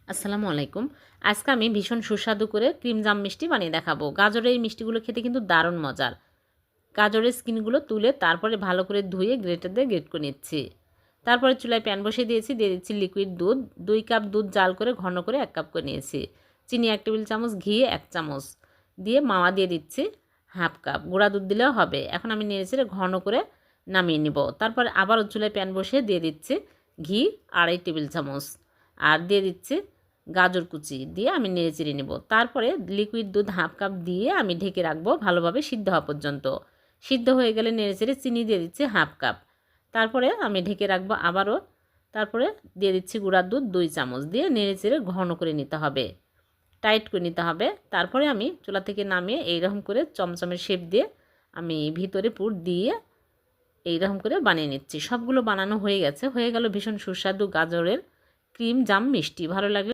আসসালামু আলাইকুম। আজকে আমি ভীষণ সুস্বাদু করে ক্রিম জাম মিষ্টি বানিয়ে দেখাবো। গাজরের এই মিষ্টিগুলো খেতে কিন্তু দারুণ মজার। গাজরের স্কিনগুলো তুলে তারপরে ভালো করে ধুয়ে গ্রেটার দিয়ে গ্রেট করে নিচ্ছি। তারপরে চুলায় প্যান বসিয়ে দিয়েছি, দিয়ে দিচ্ছি লিকুইড দুধ। 2 কাপ দুধ জাল করে ঘন করে 1 কাপ করে নিয়েছি। চিনি 1 টেবিল চামচ, ঘি 1 চামচ দিয়ে মাওয়া দিয়ে দিচ্ছি 1/2 কাপ। গুঁড়া দুধ দিলেও হবে। এখন আমি নেড়েচেড়ে ঘন করে নামিয়ে নিব। তারপরে আবারও চুলায় প্যান বসিয়ে দিয়ে দিচ্ছি ঘি 2.5 টেবিল চামচ আর দিয়ে দিচ্ছি গাজর কুচি দিয়ে আমি নেড়েচেড়ে নেব। তারপরে লিকুইড দুধ 1/2 কাপ দিয়ে আমি ঢেকে রাখবো ভালোভাবে সিদ্ধ হওয়া পর্যন্ত। সিদ্ধ হয়ে গেলে নেড়েচেড়ে চিনি দিয়ে দিচ্ছি 1/2 কাপ। তারপরে আমি ঢেকে রাখবো আবারও। তারপরে দিয়ে দিচ্ছি গুঁড়ার দুধ 2 চামচ দিয়ে নেড়েচেড়ে ঘন করে নিতে হবে, টাইট করে নিতে হবে। তারপরে আমি চুলা থেকে নামিয়ে এইরকম করে চমচমের শেপ দিয়ে আমি ভিতরে পুর দিয়ে এইরকম করে বানিয়ে নিচ্ছি। সবগুলো বানানো হয়ে গেছে। হয়ে গেল ভীষণ সুস্বাদু গাজরের ক্রিম জাম মিষ্টি। ভালো লাগলে